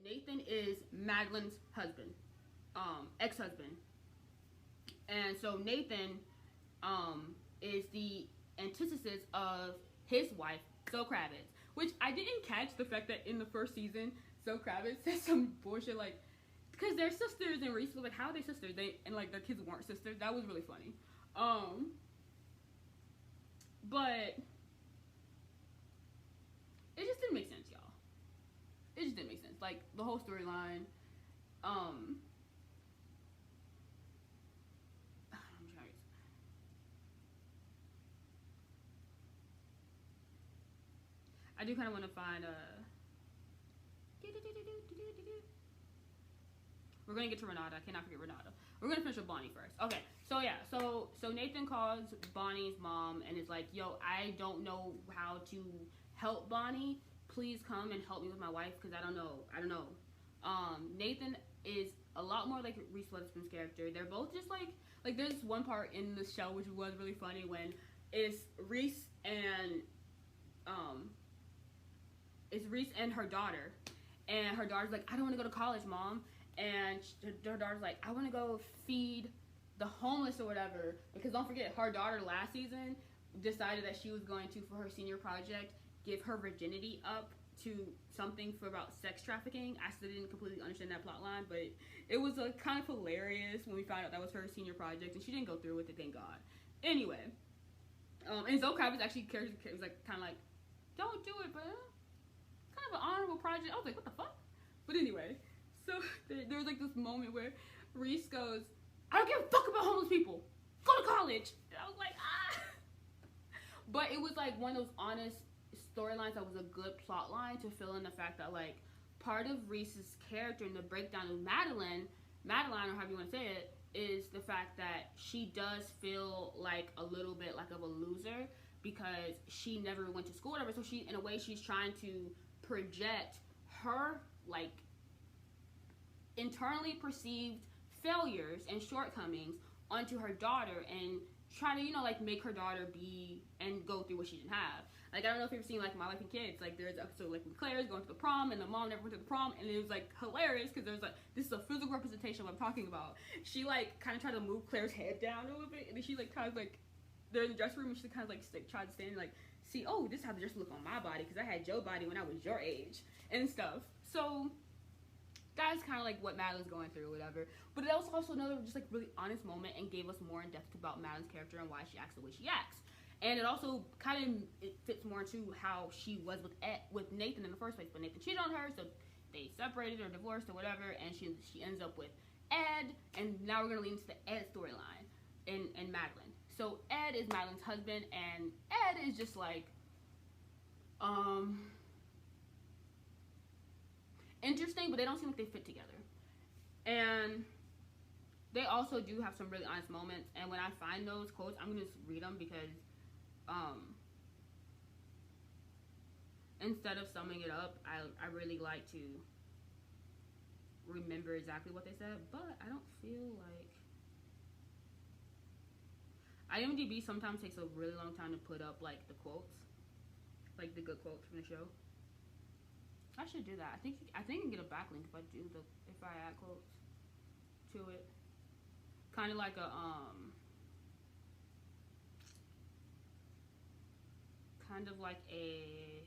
Nathan is Madeline's husband, ex-husband. And so Nathan is the antithesis of his wife, Zoe Kravitz. Which I didn't catch the fact that in the first season, Zoe Kravitz said some bullshit like, because they're sisters, and Reese was like, how are they sisters? And like their kids weren't sisters. That was really funny. But it just didn't make sense, y'all. It just didn't make sense. Like the whole storyline. I do kind of want to find we're gonna get to Renata. I cannot forget Renata. We're gonna finish with Bonnie first. Okay, so yeah, so Nathan calls Bonnie's mom and is like, "Yo, I don't know how to help Bonnie. Please come and help me with my wife because I don't know. Nathan is a lot more like Reese Witherspoon's character. They're both just like there's one part in the show which was really funny when it's Reese and her daughter, and her daughter's like, I don't want to go to college, mom. And her daughter's like, I want to go feed the homeless or whatever. Because don't forget, her daughter last season decided that she was going to, for her senior project, give her virginity up to something for about sex trafficking. I still didn't completely understand that plot line, but it was kind of hilarious when we found out that was her senior project, and she didn't go through with it, thank God. Anyway, and Zoe Kravitz actually was like, kind of like, don't do it, but kind of an honorable project. I was like, what the fuck? But anyway, so there was like this moment where Reese goes, I don't give a fuck about homeless people. Go to college. And I was like, ah. But it was like one of those honest storylines that was a good plot line to fill in the fact that like part of Reese's character and the breakdown of Madeline, or however you want to say it, is the fact that she does feel like a little bit like of a loser because she never went to school or whatever. So she, in a way, she's trying to project her like internally perceived failures and shortcomings onto her daughter and try to, like make her daughter be and go through what she didn't have. Like, I don't know if you've ever seen like My Life and Kids. Like, there's an episode like when Claire's going to the prom and the mom never went to the prom, and it was like hilarious because there's like, this is a physical representation of what I'm talking about. She like kind of tried to move Claire's head down a little bit, and then she like kind of like, they're in the dressing room and she kind of like tried to stand and like see, oh, this is how the dress look on my body because I had your body when I was your age and stuff. So that's kind of like what Madeline's going through or whatever. But it was also another just like really honest moment and gave us more in depth about Madeline's character and why she acts the way she acts. And it also kind of it fits more into how she was with Nathan in the first place. But Nathan cheated on her, so they separated or divorced or whatever, and she ends up with Ed. And now we're gonna lead into the Ed storyline in Madeline. So Ed is Madeline's husband, and Ed is just like interesting, but they don't seem like they fit together. And they also do have some really honest moments, and when I find those quotes, I'm gonna just read them because instead of summing it up, I really like to remember exactly what they said, but I don't feel like IMDb sometimes takes a really long time to put up like the quotes, like the good quotes from the show. I should do that. I think you can get a backlink if I add quotes to it. Kind of like a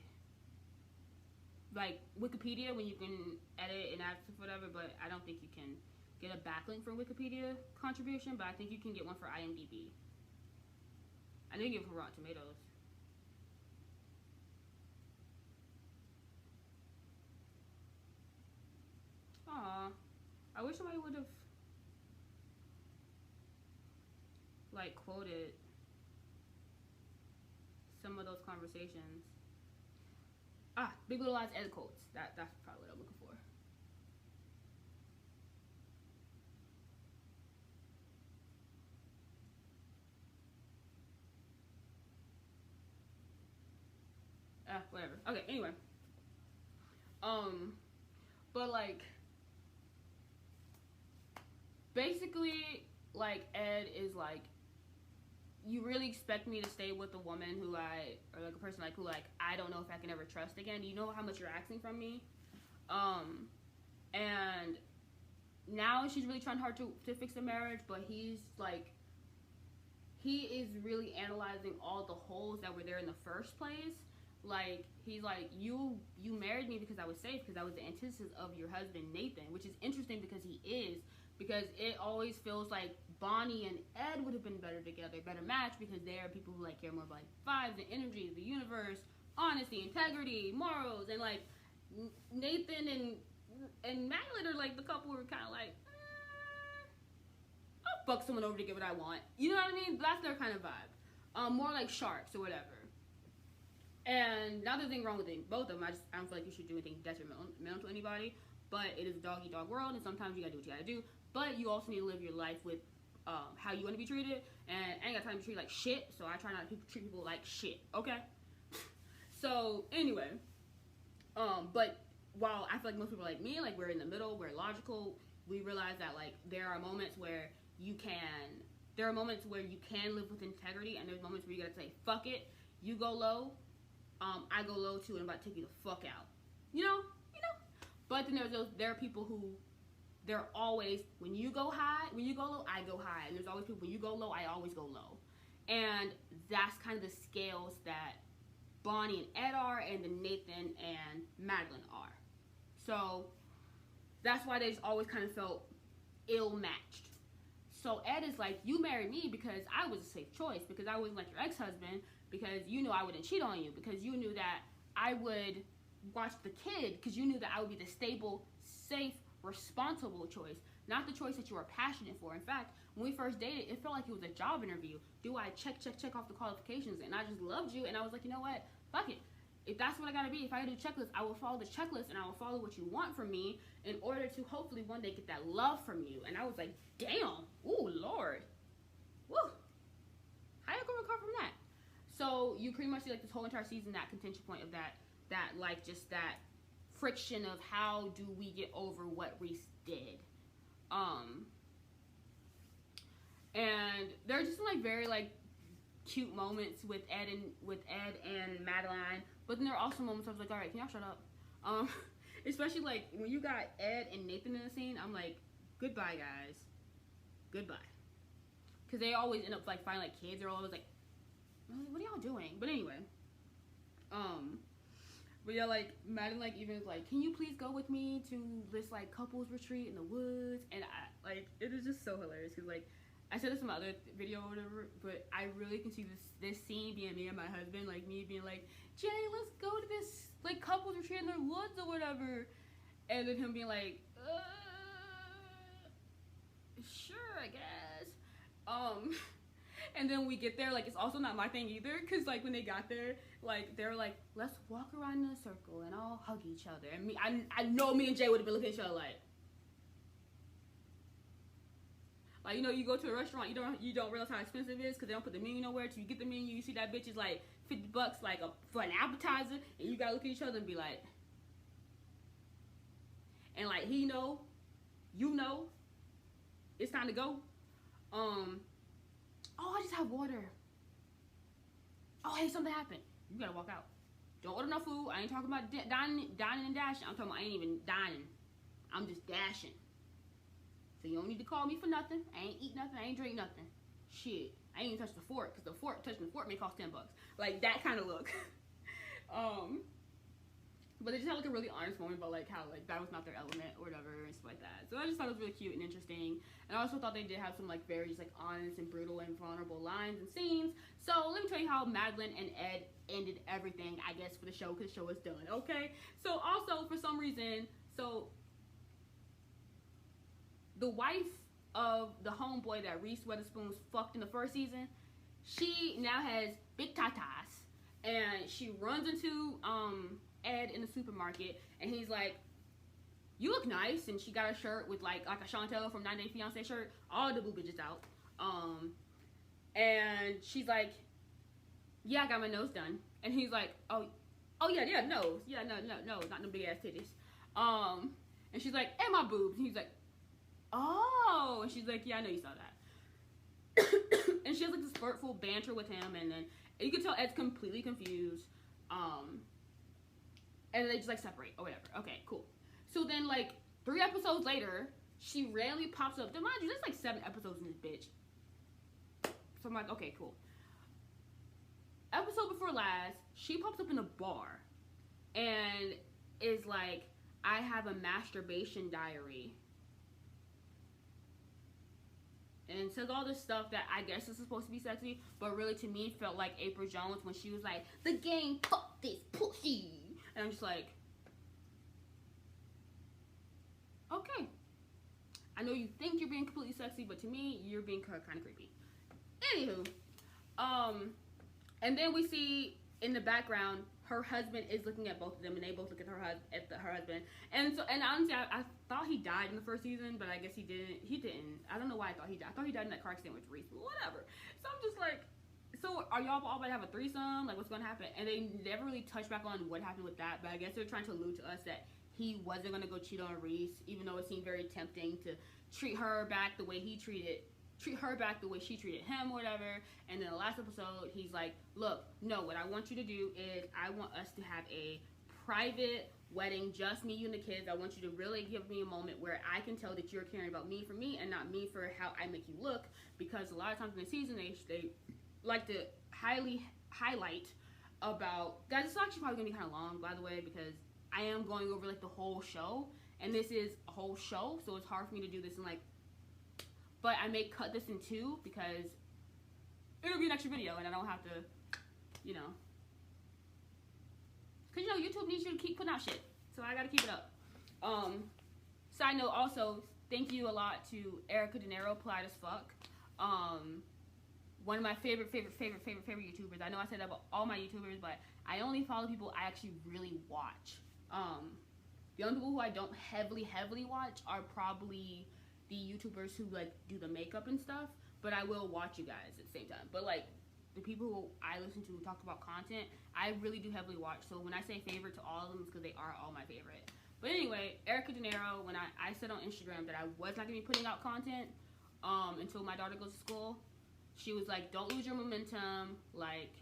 like Wikipedia when you can edit and add stuff whatever, but I don't think you can get a backlink for Wikipedia contribution, but I think you can get one for IMDb. I think you can get it for Rotten Tomatoes. Aw, I wish somebody would have like quoted some of those conversations. Big Little Lies Ed quotes. That's probably what I'm looking for. Whatever. Okay, anyway. But like basically like Ed is like, you really expect me to stay with a woman who or like a person like who like I don't know if I can ever trust again? Do you know how much you're asking from me? And now she's really trying hard to fix the marriage, but he's like, he is really analyzing all the holes that were there in the first place. Like, he's like, you married me because I was safe, because I was the antithesis of your husband Nathan, which is interesting because he is, because it always feels like Bonnie and Ed would have been better together, better match, because they are people who like care more about like vibes and energy, the universe, honesty, integrity, morals, and like Nathan and Madeline are like the couple who are kind of like, I'll fuck someone over to get what I want. You know what I mean? That's their kind of vibe. More like sharks or whatever. And not there's anything wrong with both of them. I don't feel like you should do anything detrimental to anybody. But it is a dog-eat-dog world, and sometimes you gotta do what you gotta do. But you also need to live your life with how you want to be treated. And I ain't got time to be treated like shit, so I try not to treat people like shit. Okay? So anyway, but while I feel like most people are like me, like we're in the middle, we're logical, we realize that like there are moments where you can live with integrity, and there's moments where you gotta say fuck it, you go low, I go low too, and I'm about to take you the fuck out, you know. But then there are people who they're always, when you go low, I go high, and there's always people, when you go low, I always go low. And that's kind of the scales that Bonnie and Ed are, and then Nathan and Madeline are. So that's why they just always kind of felt ill-matched. So Ed is like, you married me because I was a safe choice, because I wasn't like your ex-husband, because you knew I wouldn't cheat on you, because you knew that I would watch the kid, because you knew that I would be the stable, safe, responsible choice, not the choice that you were passionate for. In fact, when we first dated, it felt like it was a job interview. Do I check off the qualifications? And I just loved you, and I was like, you know what? Fuck it. If that's what I gotta be, if I gotta do a checklist, I will follow the checklist, and I will follow what you want from me in order to hopefully one day get that love from you. And I was like, damn, ooh, Lord, woo, how you gonna recover from that? So you pretty much see like this whole entire season, that contention point of that like just that friction of how do we get over what Reese did. And there are just some like very like cute moments with Ed and Madeline, but then there are also moments I was like, all right, can y'all shut up? Especially like when you got Ed and Nathan in the scene, I'm like, goodbye guys, goodbye, because they always end up like finding like kids. They're always like, what are y'all doing? But anyway, but yeah, like Madeline like even was like, can you please go with me to this like couples retreat in the woods? And I like, it is just so hilarious, because like I said this in my other video or whatever, but I really can see this scene being me and my husband, like me being like, Jay, let's go to this like couples retreat in the woods or whatever, and then him being like, sure, I guess. And then we get there, like it's also not my thing either, because like when they got there, like they're like, let's walk around in a circle and all hug each other, and me, I know me and Jay would have been looking at each other like, you know, you go to a restaurant, you don't realize how expensive it is because they don't put the menu nowhere. Till you get the menu, you see that bitch is like $50 like for an appetizer, and you gotta look at each other and be like, and like he know, you know, it's time to go. Oh, I just have water. Oh, hey, something happened. You gotta walk out. Don't order no food. I ain't talking about dining and dashing. I'm talking about I ain't even dining. I'm just dashing. So you don't need to call me for nothing. I ain't eat nothing. I ain't drink nothing. Shit. I ain't even touch the fork, because touching the fork may cost $10. Like that kind of look. But they just had like a really honest moment about like how like that was not their element or whatever and stuff like that. So I just thought it was really cute and interesting. And I also thought they did have some like very just like honest and brutal and vulnerable lines and scenes. So let me tell you how Madeline and Ed ended everything, I guess, for the show, because the show is done. Okay. So also for some reason, so the wife of the homeboy that Reese Witherspoon fucked in the first season, she now has big tatas, and she runs into Ed in the supermarket, and he's like, you look nice, and she got a shirt with like a Chantel from 90 Day Fiancé shirt, all the boob bitches out, and she's like, yeah, I got my nose done, and he's like, oh yeah, nose, yeah, no, not no big ass titties, and she's like, and my boobs, and he's like, oh, and she's like, yeah, I know you saw that. And she has like this flirtful banter with him, and then you can tell Ed's completely confused, and they just like separate or whatever. Okay, cool. So then like 3 episodes later, she randomly pops up. Mind you, there's like 7 episodes in this bitch. So I'm like, okay, cool. Episode before last, she pops up in a bar and is like, I have a masturbation diary. And says all this stuff that I guess is supposed to be sexy, but really to me felt like April Jones when she was like, the game, fuck this pussy. And I'm just like, okay. I know you think you're being completely sexy, but to me, you're being kind of creepy. Anywho, and then we see in the background, her husband is looking at both of them, and they both look at her husband. And so, and honestly, I thought he died in the first season, but I guess he didn't. He didn't. I don't know why I thought he died. I thought he died in that car accident with Reese, but whatever. So I'm just like, so are y'all all about to have a threesome? Like, what's gonna happen? And they never really touched back on what happened with that. But I guess they're trying to allude to us that he wasn't gonna go cheat on Reese, even though it seemed very tempting to treat her back the way he treat her back the way she treated him or whatever. And then the last episode, he's like, look, no, what I want you to do is I want us to have a private wedding, just me, you, and the kids. I want you to really give me a moment where I can tell that you're caring about me for me and not me for how I make you look, because a lot of times in the season, they like to highlight about, guys, it's actually probably gonna be kind of long, by the way, because I am going over like the whole show, and this is a whole show, so it's hard for me to do this in like, but I may cut this in 2 because it'll be an extra video and I don't have to, you know. Because, you know, YouTube needs you to keep putting out shit. So I got to keep it up. Side note also, thank you a lot to Erica De Niro, Polite as Fuck. One of my favorite YouTubers. I know I said that about all my YouTubers, but I only follow people I actually really watch. The only people who I don't heavily watch are probably the YouTubers who like do the makeup and stuff, but I will watch you guys at the same time. But like the people who I listen to who talk about content, I really do heavily watch. So when I say favorite to all of them, it's because they are all my favorite. But anyway, Erica De Niro, when I said on Instagram that I was not gonna be putting out content until my daughter goes to school, she was like, don't lose your momentum, like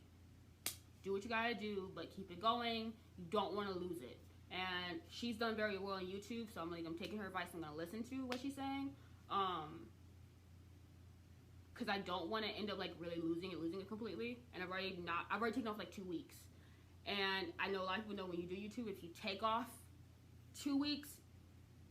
do what you gotta do, but keep it going. You don't want to lose it. And she's done very well on YouTube, so I'm taking her advice. I'm gonna listen to what she's saying, because I don't want to end up like really losing it completely. And I've already taken off like 2 weeks, and I know a lot of people know when you do YouTube, if you take off 2 weeks,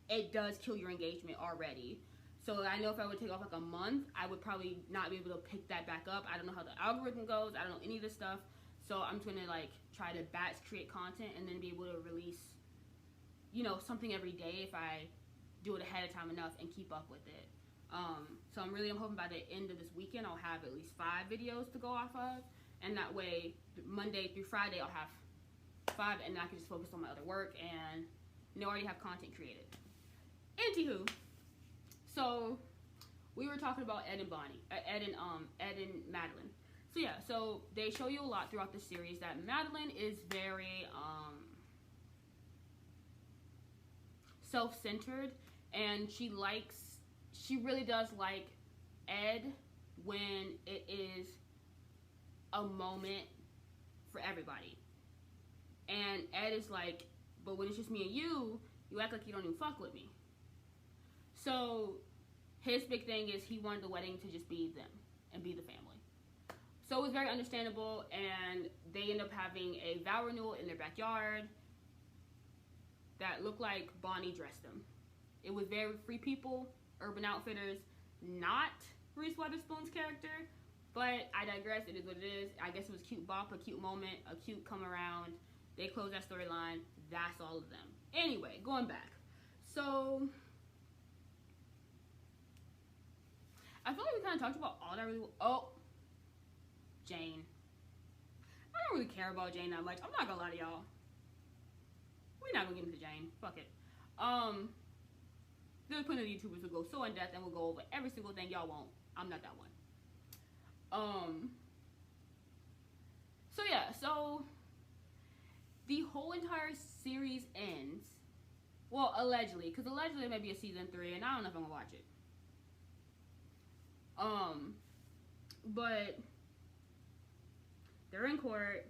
it does kill your engagement already. So I know if I would take off like a month, I would probably not be able to pick that back up. I don't know how the algorithm goes. I don't know any of this stuff. So I'm just gonna like try to batch create content and then be able to release, you know, something every day if I do it ahead of time enough and keep up with it. So I'm hoping by the end of this weekend I'll have at least 5 videos to go off of, and that way Monday through Friday I'll have 5, and I can just focus on my other work and, you know, already have content created. Anywho, so we were talking about Ed and Madeline. So yeah, so they show you a lot throughout the series that Madeline is very self-centered, and she really does like Ed when it is a moment for everybody. And Ed is like, but when it's just me and you act like you don't even fuck with me. So his big thing is he wanted the wedding to just be them and be the family. So it was very understandable, and they end up having a vow renewal in their backyard that looked like Bonnie dressed them. It was very Free People, Urban Outfitters, not Reese Witherspoon's character, but I digress. It is what it is. I guess it was a cute bop, a cute moment, a cute come around. They closed that storyline. That's all of them. Anyway, going back. So I feel like we kind of talked about all that really. Oh, Jane. I don't really care about Jane that much. I'm not gonna lie to y'all. We're not gonna get into Jane. Fuck it. There's plenty of YouTubers who go so in depth and will go over every single thing. Y'all won't. I'm not that one. So yeah. So the whole entire series ends. Well, allegedly, because allegedly it may be a season 3, and I don't know if I'm gonna watch it. But they're in court.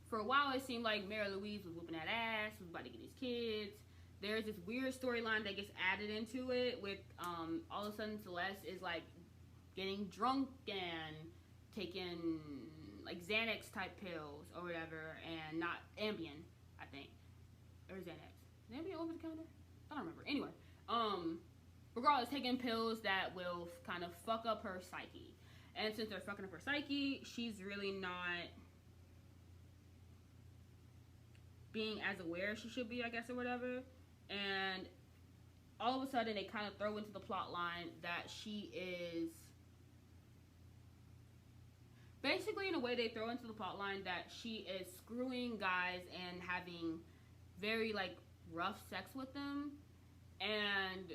For a while, it seemed like Mary Louise was whooping that ass, was about to get these kids. there's this weird storyline that gets added into it with all of a sudden Celeste is like getting drunk and taking like Xanax type pills or whatever, and not Ambien, I think, or Xanax. Ambien over the counter? I don't remember. Anyway, regardless, taking pills that will kind of fuck up her psyche. And since they're fucking up her psyche, she's really not being as aware as she should be, I guess, or whatever. And all of a sudden, they kind of throw into the plot line that she is... Basically, in a way, they throw into the plot line that she is screwing guys and having very, like, rough sex with them. And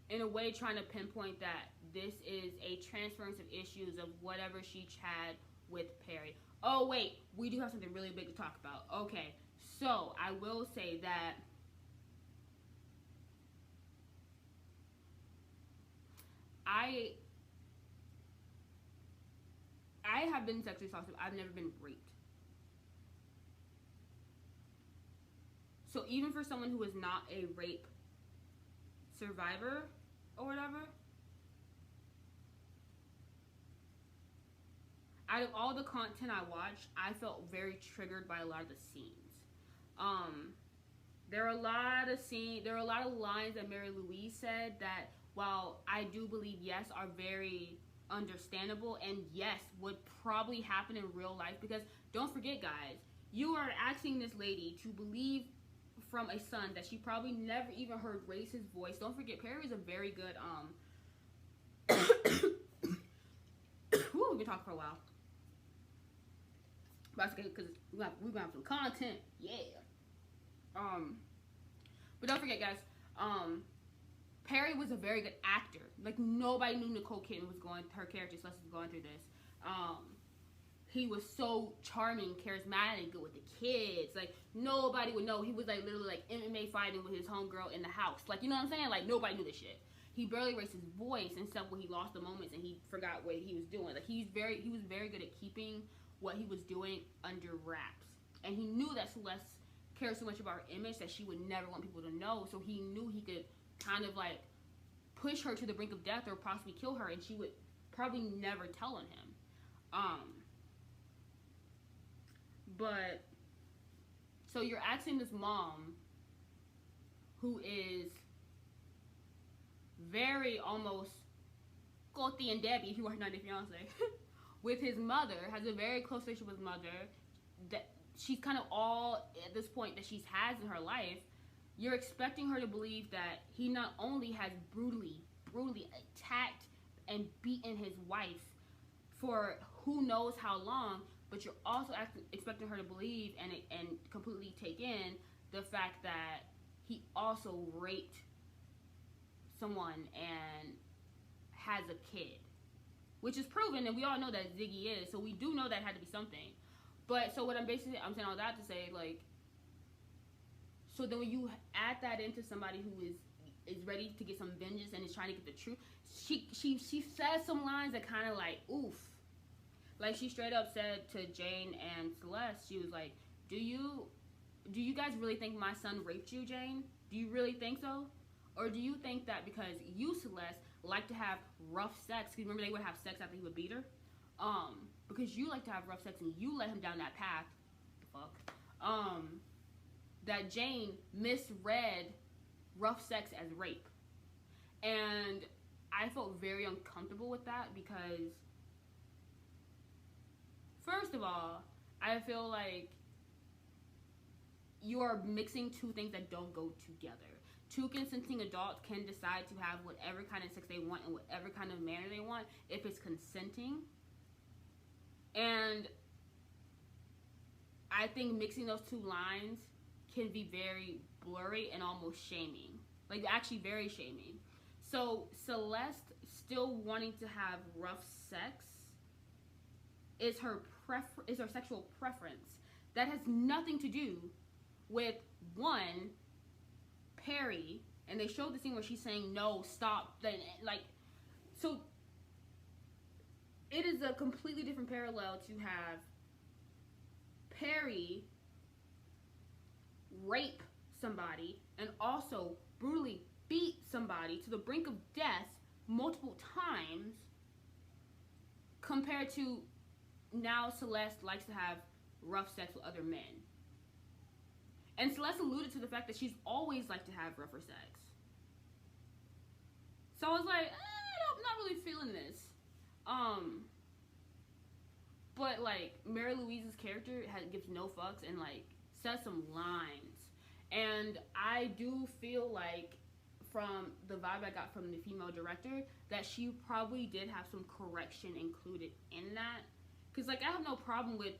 in a way, trying to pinpoint that this is a transference of issues of whatever she had with Perry. Oh, wait. We do have something really big to talk about. Okay. So, I will say that I have been sexually assaulted. I've never been raped. So even for someone who is not a rape survivor or whatever, out of all the content I watched, I felt very triggered by a lot of the scenes. There are a lot of lines that Mary Louise said that, while I do believe, yes, are very understandable and yes, would probably happen in real life. Because don't forget, guys, you are asking this lady to believe from a son that she probably never even heard raise his voice. Don't forget, Perry is a very good we've been talking for a while. But that's okay, because we're gonna have some content. Yeah. But don't forget, guys, Perry was a very good actor. Like, nobody knew Nicole Kidman her character, Celeste, was going through this. He was so charming, charismatic, good with the kids. Like, nobody would know. He was, like, literally, like, MMA fighting with his homegirl in the house. Like, you know what I'm saying? Like, nobody knew this shit. He barely raised his voice and stuff when he lost the moments and he forgot what he was doing. Like, he was very good at keeping what he was doing under wraps. And he knew that Celeste cared so much about her image that she would never want people to know. So he knew he could kind of, like, push her to the brink of death or possibly kill her, and she would probably never tell on him. But so you're asking this mom who is very almost Coty and Debbie, if you are 90 Day Fiance, with his mother, has a very close relationship with his mother, that she's kind of all at this point that she's has in her life. You're expecting her to believe that he not only has brutally attacked and beaten his wife for who knows how long, but you're also expecting her to believe and completely take in the fact that he also raped someone and has a kid, which is proven, and we all know that Ziggy is, so we do know that had to be something. But so what I'm saying all that to say, like, so then when you add that into somebody who is ready to get some vengeance and is trying to get the truth, she says some lines that kind of like, oof. Like, she straight up said to Jane and Celeste, she was like, do you guys really think my son raped you, Jane? Do you really think so? Or do you think that because you, Celeste, like to have rough sex, because remember they would have sex after he would beat her? Because you like to have rough sex and you let him down that path, that Jane misread rough sex as rape. And I felt very uncomfortable with that because, first of all, I feel like you are mixing two things that don't go together. Two consenting adults can decide to have whatever kind of sex they want in whatever kind of manner they want if it's consenting. And I think mixing those two lines can be very blurry and almost shaming. Like, actually very shaming. So Celeste still wanting to have rough sex is her sexual preference. That has nothing to do with, one, Perry, and they showed the scene where she's saying no, stop, like, so it is a completely different parallel to have Perry rape somebody and also brutally beat somebody to the brink of death multiple times, compared to now Celeste likes to have rough sex with other men. And Celeste alluded to the fact that she's always liked to have rougher sex. So I was like, I'm not really feeling this. But like Mary Louise's character gives no fucks and like says some lines. And I do feel like, from the vibe I got from the female director, that she probably did have some correction included in that. Because, like, I have no problem with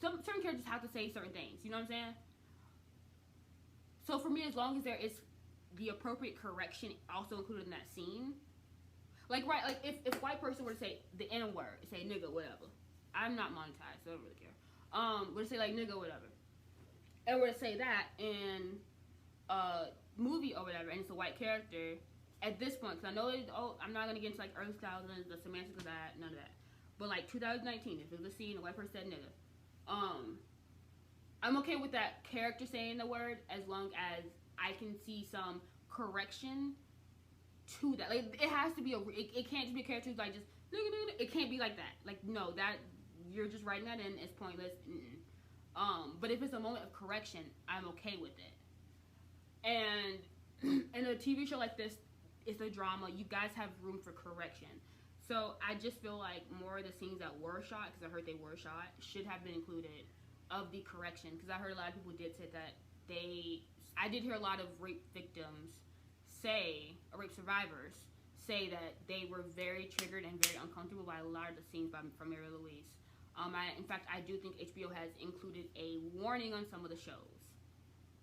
certain characters have to say certain things. You know what I'm saying? So, for me, as long as there is the appropriate correction also included in that scene. Like, right, like, if white person were to say the N word, say nigga, whatever. I'm not monetized, so I don't really care. Were to say, like, nigga, whatever. And were to say that in movie or whatever, and it's a white character, at this point, because I know I'm not going to get into like early 2000s, the semantics of that, none of that, but like 2019, if it was a scene, a white person said nigga, I'm okay with that character saying the word, as long as I can see some correction to that. Like, it has to be it can't just be a character who's like just nigga, it can't be like that. Like, no, that you're just writing that in, it's pointless. But if it's a moment of correction, I'm okay with it. And in a TV show like this, it's a drama. You guys have room for correction. So I just feel like more of the scenes that were shot, because I heard they were shot, should have been included of the correction. Because I heard a lot of people did say that I did hear a lot of rape victims or rape survivors say that they were very triggered and very uncomfortable by a lot of the scenes from Mary Louise. In fact, I do think HBO has included a warning on some of the shows.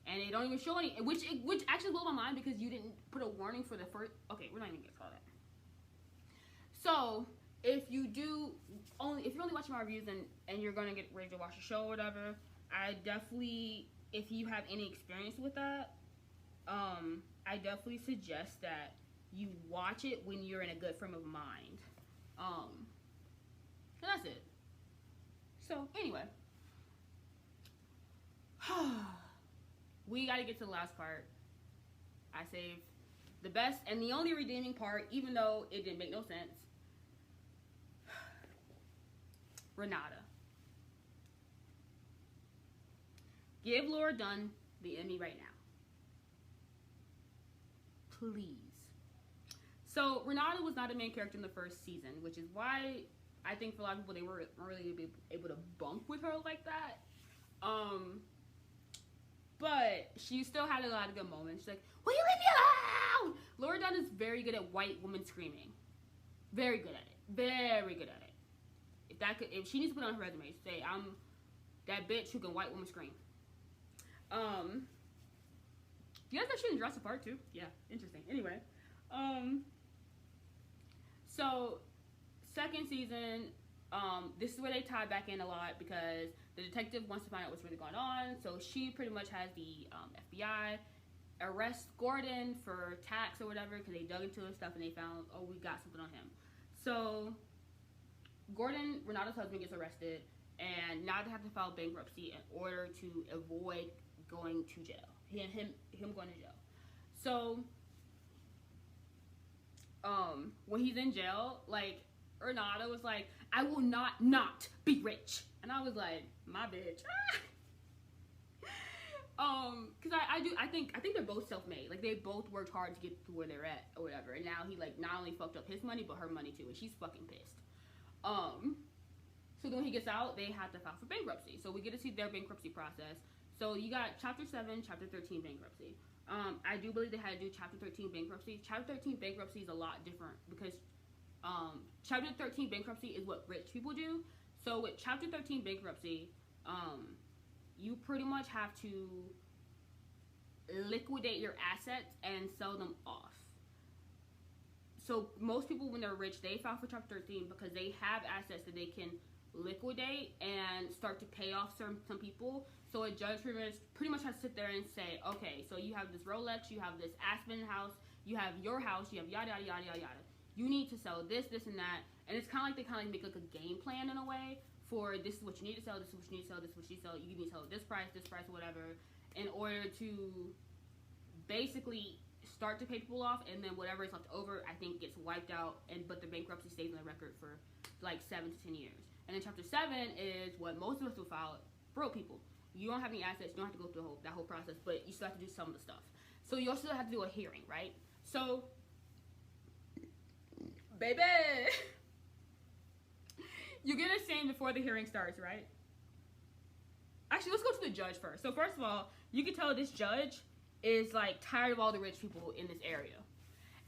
And they don't even show any, which actually blew my mind, because you didn't put a warning for the first. Okay, we're not even gonna call that. So if you're only watching my reviews and you're gonna get ready to watch a show or whatever, I definitely, if you have any experience with that, I definitely suggest that you watch it when you're in a good frame of mind. And that's it. So anyway. We gotta get to the last part. I saved the best and the only redeeming part, even though it didn't make no sense. Renata. Give Laura Dunn the Emmy right now. Please. So, Renata was not a main character in the first season, which is why I think for a lot of people they weren't really able to bunk with her like that. But she still had a lot of good moments. She's like, will you leave me alone? Laura Dunn is very good at white women screaming. Very good at it. Very good at it. If she needs to put on her resume, say, I'm that bitch who can white woman scream. You guys know she in Jurassic Park too? Yeah, interesting. Anyway. So, second season, this is where they tie back in a lot, because the detective wants to find out what's really going on. So she pretty much has the FBI arrest Gordon for tax or whatever, because they dug into his stuff and they found, oh, we got something on him. So Gordon, Renata's husband, gets arrested, and now they have to file bankruptcy in order to avoid going to jail. Him going to jail. So when he's in jail, like, Renata was like, I will not be rich. And I was like, my bitch. Because I think they're both self-made. Like, they both worked hard to get to where they're at or whatever. And now he, like, not only fucked up his money, but her money too. And she's fucking pissed. So then when he gets out, they have to file for bankruptcy. So we get to see their bankruptcy process. So you got Chapter 7, Chapter 13 bankruptcy. I do believe they had to do Chapter 13 bankruptcy. Chapter 13 bankruptcy is a lot different, because Chapter 13 bankruptcy is what rich people do. So with Chapter 13 bankruptcy, you pretty much have to liquidate your assets and sell them off. So most people, when they're rich, they file for Chapter 13 because they have assets that they can liquidate and start to pay off some people. So a judge pretty much has to sit there and say, okay, so you have this Rolex, you have this Aspen house, you have your house, you have yada yada yada yada yada. You need to sell this, this, and that. And it's kind of like they kind of make like a game plan in a way for, this is what you need to sell, this is what you need to sell, this is what you need to sell. You need to sell this price, whatever, in order to basically start to pay people off, and then whatever is left over, I think, gets wiped out, but the bankruptcy stays on the record for like 7 to 10 years. And then chapter 7 is what most of us will file: broke people. You don't have any assets, you don't have to go through that whole process, but you still have to do some of the stuff. So you also have to do a hearing, right? So, baby, you get a scene before the hearing starts, right? Actually, let's go to the judge first. So first of all, you can tell this judge is like tired of all the rich people in this area.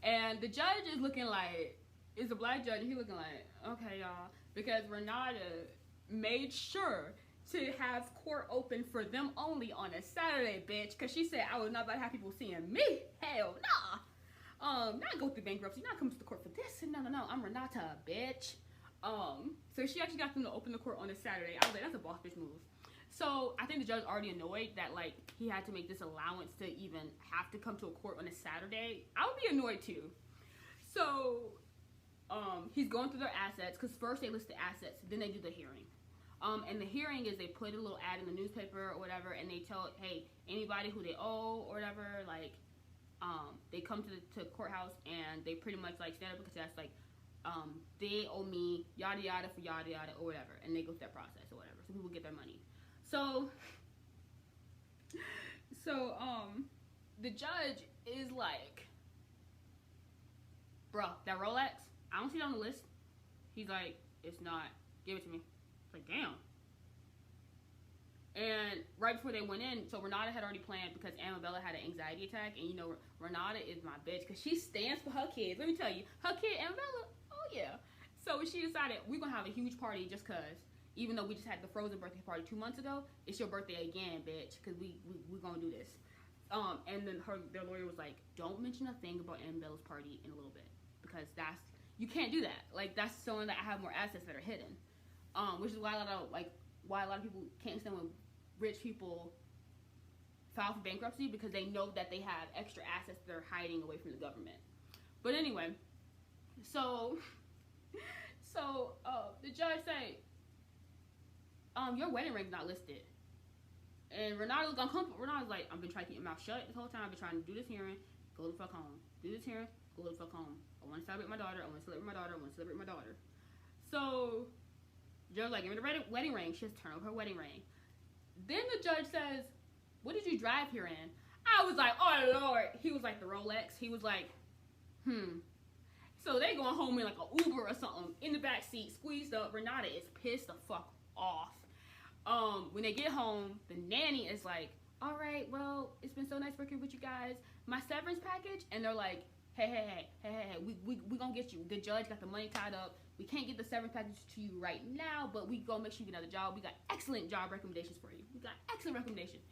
And the judge is looking like, is a black judge, and he's looking like, okay, y'all, because Renata made sure to have court open for them only on a Saturday, bitch, because she said I was not about to have people seeing me. Hell nah. Not go through bankruptcy, not come to the court for this. No, I'm Renata, bitch. So she actually got them to open the court on a Saturday. I was like, that's a boss bitch move. So I think the judge already annoyed that like he had to make this allowance to even have to come to a court on a Saturday. I would be annoyed too. So he's going through their assets, because first they list the assets, then they do the hearing. And the hearing is they put a little ad in the newspaper or whatever, and they tell, hey, anybody who they owe or whatever, like, they come to the courthouse and they pretty much like stand up because that's like, they owe me yada yada for yada yada or whatever, and they go through that process or whatever, so people get their money. So the judge is like, bro, that Rolex, I don't see it on the list. He's like, it's not, give it to me. Like, damn. And right before they went in, so Renata had already planned, because Amabella had an anxiety attack, and you know, Renata is my bitch, because she stands for her kids. Let me tell you, her kid, Amabella, oh yeah. So she decided, we're going to have a huge party just because, even though we just had the Frozen birthday party 2 months ago, it's your birthday again, bitch, because we're going to do this. And then their lawyer was like, don't mention a thing about Amabella's party in a little bit, because you can't do that. Like, that's showing that I have more assets that are hidden. Which is why a lot of people can't stand when rich people file for bankruptcy, because they know that they have extra assets that they're hiding away from the government. But anyway, so the judge say, your wedding ring's not listed. And Renata was uncomfortable. Renata's like, I've been trying to keep my mouth shut this whole time. I've been trying to do this hearing, go the fuck home. Do this hearing, go the fuck home. I want to celebrate my daughter. I want to celebrate my daughter. I want to celebrate my daughter. So the judge like, give me the wedding ring. She has to turn over her wedding ring. Then the judge says, what did you drive here in? I was like, oh Lord. He was like, the Rolex. He was like, So they going home in like an Uber or something, in the back seat, squeezed up. Renata is pissed the fuck off. When they get home, the nanny is like, all right, well, it's been so nice working with you guys. My severance package? And they're like, hey, we gonna get you. The judge got the money tied up. We can't get the severance package to you right now, but we gonna make sure you get another job. We got excellent job recommendations for you. We got excellent recommendations.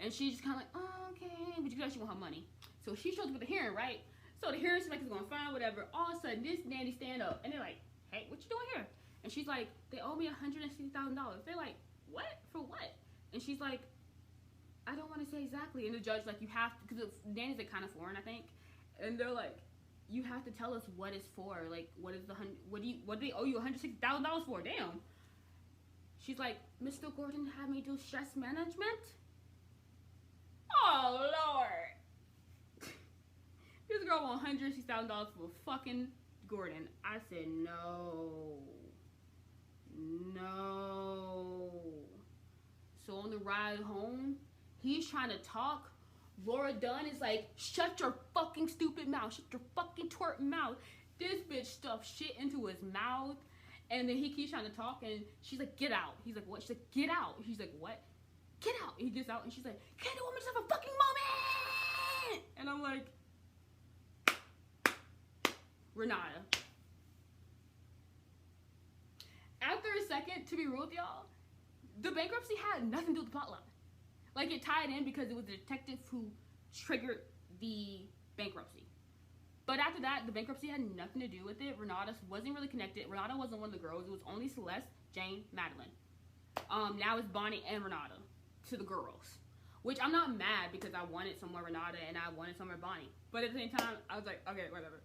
And she's just kind of like, oh, okay, but you know she want her money. So she shows up at the hearing, right? So the hearing like is going fine, whatever. All of a sudden, this nanny stand up, and they're like, hey, what you doing here? And she's like, they owe me $160,000. They're like, what? For what? And she's like, I don't want to say exactly. And the judge like, you have to, because the nannies are kind of foreign, I think. And they're like, you have to tell us what it's for. Like, what do they owe you $160,000 for? Damn. She's like, Mr. Gordon had me do stress management. Oh Lord. This girl wants $160,000 for fucking Gordon. I said no. So on the ride home, he's trying to talk. Laura Dunn is like, shut your fucking stupid mouth. Shut your fucking twerp mouth. This bitch stuffed shit into his mouth. And then he keeps trying to talk, and she's like, get out. He's like, what? She's like, get out. He's like, what? Get out. He gets out, and she's like, can't the woman just have a fucking moment? And I'm like, Renata. After a second, to be real with y'all, the bankruptcy had nothing to do with the plotline. Like, it tied in because it was the detective who triggered the bankruptcy. But after that, the bankruptcy had nothing to do with it. Renata wasn't really connected. Renata wasn't one of the girls. It was only Celeste, Jane, Madeline. Now it's Bonnie and Renata to the girls. Which I'm not mad, because I wanted somewhere Renata and I wanted somewhere Bonnie. But at the same time, I was like, okay, whatever.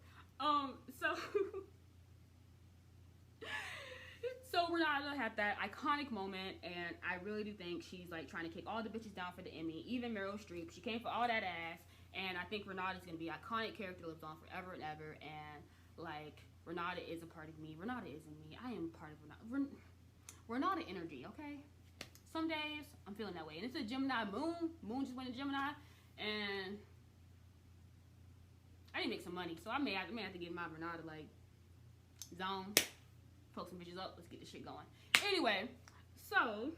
So Renata had that iconic moment, and I really do think she's like trying to kick all the bitches down for the Emmy, even Meryl Streep. She came for all that ass, and I think Renata's gonna be an iconic character, lives on forever and ever. And like Renata is a part of me. Renata is in me. I am part of Renata. Renata energy, okay? Some days I'm feeling that way, and it's a Gemini moon. Moon just went to Gemini, and I need to make some money, so I may have to give my Renata like zone. Poke some bitches up. Let's get this shit going. Anyway, so